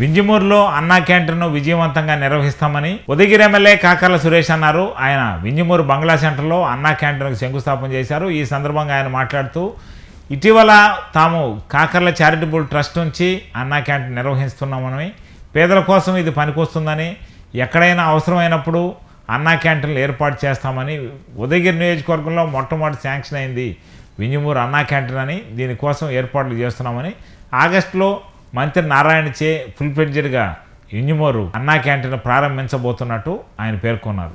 వింజమూరులో అన్నా క్యాంటీన్ను విజయవంతంగా నిర్వహిస్తామని ఉదయగిరి ఎమ్మెల్యే కాకర్ల సురేష్ అన్నారు. ఆయన వింజమూరు బంగ్లా సెంటర్లో అన్నా క్యాంటీన్కు శంకుస్థాపన చేశారు. ఈ సందర్భంగా ఆయన మాట్లాడుతూ ఇటీవల తాము కాకర్ల చారిటబుల్ ట్రస్ట్ నుంచి అన్నా క్యాంటీన్ నిర్వహిస్తున్నామని, పేదల కోసం ఇది పనికొస్తుందని, ఎక్కడైనా అవసరమైనప్పుడు అన్నా క్యాంటీన్లు ఏర్పాటు చేస్తామని, ఉదయగిరి నియోజకవర్గంలో మొట్టమొదటి శాంక్షన్ అయింది వింజమూరు అన్నా క్యాంటీన్ అని, దీనికోసం ఏర్పాట్లు చేస్తున్నామని, ఆగస్టులో మంత్రి నారాయణచే ఫుల్ ఫ్లెడ్జెడ్గా వింజమూరు అన్నా క్యాంటీన్ ప్రారంభించబోతున్నట్టు ఆయన పేర్కొన్నారు.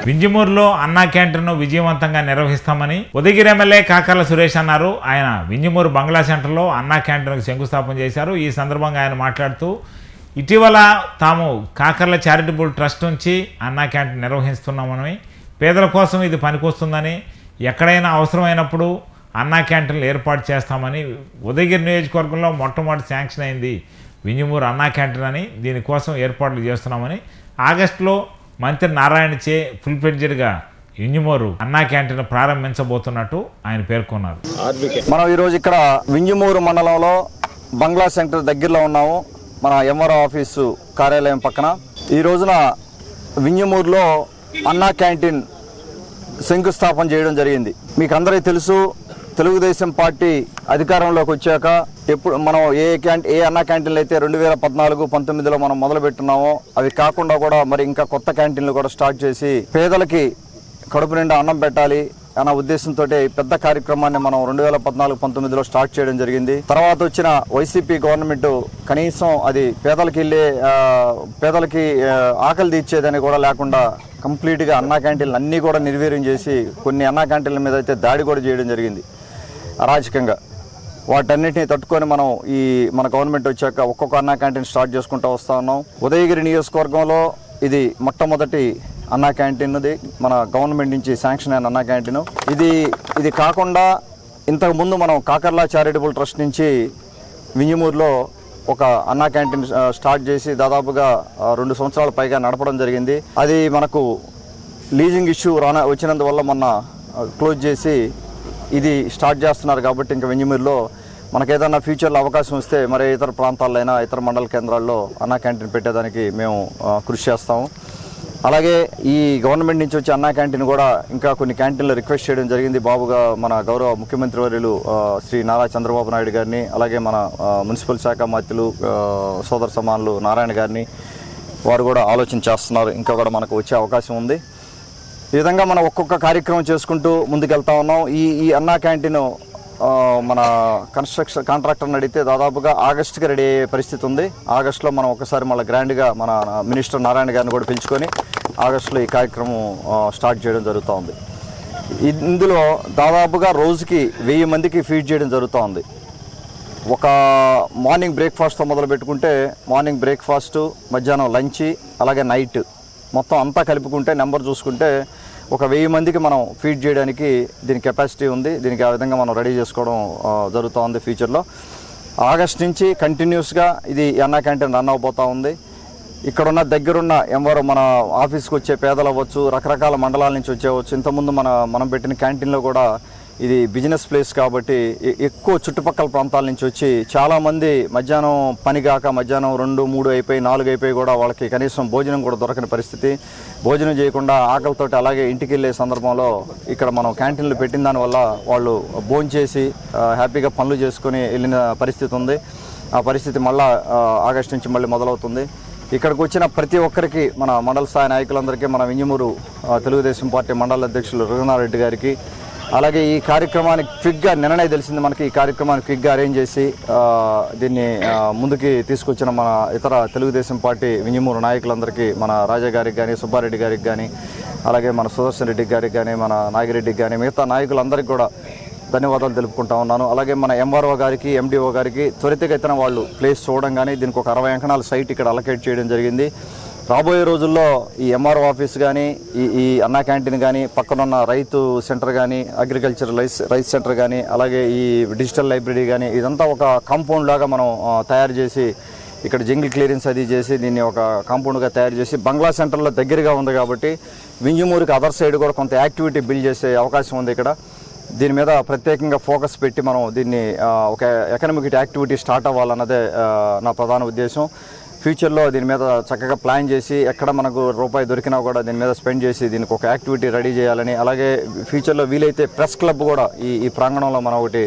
వింజమూరులో అన్నా క్యాంటీన్ను విజయవంతంగా నిర్వహిస్తామని ఉదయగిరి ఎమ్మెల్యే కాకర్ల సురేష్ అన్నారు. ఆయన వింజమూరు బంగ్లా సెంటర్లో అన్నా క్యాంటీన్కు శంకుస్థాపన చేశారు. ఈ సందర్భంగా ఆయన మాట్లాడుతూ ఇటీవల తాము కాకర్ల చారిటబుల్ ట్రస్ట్ నుంచి అన్నా క్యాంటీన్ నిర్వహిస్తున్నామని, పేదల కోసం ఇది పనికొస్తుందని, ఎక్కడైనా అవసరమైనప్పుడు అన్నా క్యాంటీన్లు ఏర్పాటు చేస్తామని, ఉదయగిరి నియోజకవర్గంలో మొట్టమొదటి శాంక్షన్ అయింది వింజమూరు అన్నా క్యాంటీన్ అని, దీనికోసం ఏర్పాట్లు చేస్తున్నామని, ఆగస్టులో మంత్రి నారాయణచే ఫుల్ ఫ్లెడ్జెడ్గా వింజమూరు అన్నా క్యాంటీన్ ప్రారంభించబోతున్నట్టు ఆయన పేర్కొన్నారు. మనం ఈరోజు ఇక్కడ వింజమూరు మండలంలో బంగ్లా సెంటర్ దగ్గరలో ఉన్నాము, మన ఎంఆర్ఓ ఆఫీసు కార్యాలయం పక్కన. ఈ రోజున వింజమూరులో అన్నా క్యాంటీన్ శంకుస్థాపన చేయడం జరిగింది. మీకు అందరికీ తెలుసు, తెలుగుదేశం పార్టీ అధికారంలోకి వచ్చాక ఎప్పుడు మనం ఏ అన్నా క్యాంటీన్లు అయితే 2014-19లో మనం మొదలుపెట్టున్నామో అవి కాకుండా కూడా మరి ఇంకా కొత్త క్యాంటీన్లు కూడా స్టార్ట్ చేసి పేదలకి కడుపు నిండా అన్నం పెట్టాలి అన్న ఉద్దేశంతో పెద్ద కార్యక్రమాన్ని మనం 2014-19లో స్టార్ట్ చేయడం జరిగింది. తర్వాత వచ్చిన వైసీపీ గవర్నమెంట్ కనీసం అది పేదలకి ఆకలి తీర్చేదని కూడా లేకుండా కంప్లీట్గా అన్నా క్యాంటీన్లు అన్నీ కూడా నిర్వీర్యం చేసి కొన్ని అన్నా క్యాంటీన్ల మీద అయితే దాడి కూడా చేయడం జరిగింది అరాచకంగా. వాటన్నిటిని తట్టుకొని మనం మన గవర్నమెంట్ వచ్చాక ఒక్కొక్క అన్నా క్యాంటీన్ స్టార్ట్ చేసుకుంటూ వస్తూ ఉన్నాం. ఉదయగిరి నియోజకవర్గంలో ఇది మొట్టమొదటి అన్నా క్యాంటీన్ది మన గవర్నమెంట్ నుంచి శాంక్షన్ అయిన అన్నా క్యాంటీన్. ఇది కాకుండా ఇంతకుముందు మనం కాకర్ల చారిటబుల్ ట్రస్ట్ నుంచి వింజమూరులో ఒక అన్నా క్యాంటీన్ స్టార్ట్ చేసి దాదాపుగా 2 సంవత్సరాల పైగా నడపడం జరిగింది. అది మనకు లీజింగ్ ఇష్యూ వచ్చినందువల్ల మొన్న క్లోజ్ చేసి ఇది స్టార్ట్ చేస్తున్నారు. కాబట్టి ఇంకా వింజమూరులో మనకు ఏదైనా ఫ్యూచర్లో అవకాశం వస్తే మరి ఇతర ప్రాంతాల్లో అయినా మండల కేంద్రాల్లో అన్నా క్యాంటీన్ పెట్టేదానికి మేము కృషి చేస్తాము. అలాగే ఈ గవర్నమెంట్ నుంచి వచ్చే అన్నా క్యాంటీన్ కూడా ఇంకా కొన్ని క్యాంటీన్లు రిక్వెస్ట్ చేయడం జరిగింది. బాబుగా మన గౌరవ ముఖ్యమంత్రి వర్యులు శ్రీ నారా చంద్రబాబు నాయుడు గారిని, అలాగే మన మున్సిపల్ శాఖ మంత్రులు సోదర సమానులు నారాయణ గారిని, వారు కూడా ఆలోచన చేస్తున్నారు. ఇంకా కూడా మనకు వచ్చే అవకాశం ఉంది. ఈ విధంగా మనం ఒక్కొక్క కార్యక్రమం చేసుకుంటూ ముందుకెళ్తా ఉన్నాం. ఈ అన్నా క్యాంటీన్ మన కన్స్ట్రక్షన్ కాంట్రాక్టర్ని అడిగితే దాదాపుగా ఆగస్టుకి రెడీ అయ్యే పరిస్థితి ఉంది. ఆగస్టులో మనం ఒకసారి మళ్ళీ గ్రాండ్గా మన మినిస్టర్ నారాయణ గారిని కూడా పిలుచుకొని ఆగస్టులో ఈ కార్యక్రమం స్టార్ట్ చేయడం జరుగుతూ ఉంది. ఇందులో దాదాపుగా రోజుకి 1000 మందికి ఫీడ్ చేయడం జరుగుతూ ఉంది. ఒక మార్నింగ్ బ్రేక్ఫాస్ట్తో మొదలు పెట్టుకుంటే మార్నింగ్ బ్రేక్ఫాస్టు, మధ్యాహ్నం లంచ్, అలాగే నైట్ మొత్తం అంతా కలుపుకుంటే నెంబర్ చూసుకుంటే ఒక 1000 మందికి మనం ఫీడ్ చేయడానికి దీని కెపాసిటీ ఉంది. దీనికి ఆ విధంగా మనం రెడీ చేసుకోవడం జరుగుతూ ఉంది. ఫ్యూచర్లో ఆగస్ట్ నుంచి కంటిన్యూస్గా ఇది అన్నా క్యాంటీన్ రన్ అవబోతూ ఉంది. ఇక్కడున్న దగ్గరున్న ఎవరు మన ఆఫీస్కి వచ్చే పేదలు అవ్వచ్చు, రకరకాల మండలాల నుంచి వచ్చేవచ్చు. ఇంతకుముందు మనం పెట్టిన క్యాంటీన్లో కూడా ఇది బిజినెస్ ప్లేస్ కాబట్టి ఎక్కువ చుట్టుపక్కల ప్రాంతాల నుంచి వచ్చి చాలామంది మధ్యాహ్నం పని కాక మధ్యాహ్నం 2, 3 అయిపోయి 4 అయిపోయి కూడా వాళ్ళకి కనీసం భోజనం కూడా దొరకని పరిస్థితి. భోజనం చేయకుండా ఆకలితోటి అలాగే ఇంటికి వెళ్ళే సందర్భంలో ఇక్కడ మనం క్యాంటీన్లు పెట్టిన దానివల్ల వాళ్ళు భోంచేసి హ్యాపీగా పనులు చేసుకొని వెళ్ళిన పరిస్థితి ఉంది. ఆ పరిస్థితి మళ్ళీ ఆగస్టు నుంచి మళ్ళీ మొదలవుతుంది. ఇక్కడికి వచ్చిన ప్రతి ఒక్కరికి మన మండల స్థాయి నాయకులందరికీ మన వింజమూరు తెలుగుదేశం పార్టీ మండల అధ్యక్షులు రఘునారెడ్డి గారికి, అలాగే ఈ కార్యక్రమానికి క్విక్గా నిన్ననే తెలిసింది మనకి ఈ కార్యక్రమాన్ని క్విక్గా అరేంజ్ చేసి దీన్ని ముందుకి తీసుకొచ్చిన మన ఇతర తెలుగుదేశం పార్టీ వింజమూరు నాయకులందరికీ, మన రాజా గారికి కానీ, సుబ్బారెడ్డి గారికి కానీ, అలాగే మన సుదర్శన్ రెడ్డికి గారికి కానీ, మన నాగిరెడ్డికి కానీ, మిగతా నాయకులందరికీ కూడా ధన్యవాదాలు తెలుపుకుంటా ఉన్నాను. అలాగే మన ఎంఆర్ఓ గారికి, ఎండిఓ గారికి త్వరితగతిన వాళ్ళు ప్లేస్ చూడడం కానీ దీనికి ఒక 60 ఎకరాల సైట్ ఇక్కడ అలొకేట్ చేయడం జరిగింది. రాబోయే రోజుల్లో ఈ ఎంఆర్ఓ ఆఫీస్ కానీ, ఈ అన్నా క్యాంటీన్ కానీ, పక్కనున్న రైతు సెంటర్ కానీ, అగ్రికల్చర్ రైస్ సెంటర్ కానీ, అలాగే ఈ డిజిటల్ లైబ్రరీ కానీ, ఇదంతా ఒక కాంపౌండ్ లాగా మనం తయారు చేసి ఇక్కడ జంగిల్ క్లియరెన్స్ అది చేసి దీన్ని ఒక కాంపౌండ్గా తయారు చేసి బంగ్లా సెంటర్లో దగ్గరగా ఉంది కాబట్టి వింజమూరుకి అదర్ సైడ్ కూడా కొంత యాక్టివిటీ బిల్డ్ చేసే అవకాశం ఉంది ఇక్కడ. దీని మీద ప్రత్యేకంగా ఫోకస్ పెట్టి మనం దీన్ని ఒక ఎకనామిక్ యాక్టివిటీ స్టార్ట్ అవ్వాలన్నదే నా ప్రధాన ఉద్దేశం. ఫ్యూచర్లో దీని మీద చక్కగా ప్లాన్ చేసి ఎక్కడ మనకు రూపాయి దొరికినా కూడా దీని మీద స్పెండ్ చేసి దీనికి ఒక యాక్టివిటీ రెడీ చేయాలని, అలాగే ఫ్యూచర్లో వీలైతే ప్రెస్ క్లబ్ కూడా ఈ ప్రాంగణంలో మనం ఒకటి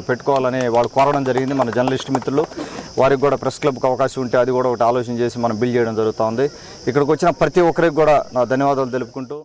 పెట్టుకోవాలని వాళ్ళు కోరడం జరిగింది మన జర్నలిస్ట్ మిత్రులు. వారికి కూడా ప్రెస్ క్లబ్కి అవకాశం ఉంటే అది కూడా ఒకటి ఆలోచన చేసి మనం బిల్డ్ చేయడం జరుగుతూ ఉంది. ఇక్కడికి వచ్చిన ప్రతి ఒక్కరికి కూడా నా ధన్యవాదాలు తెలుపుకుంటూ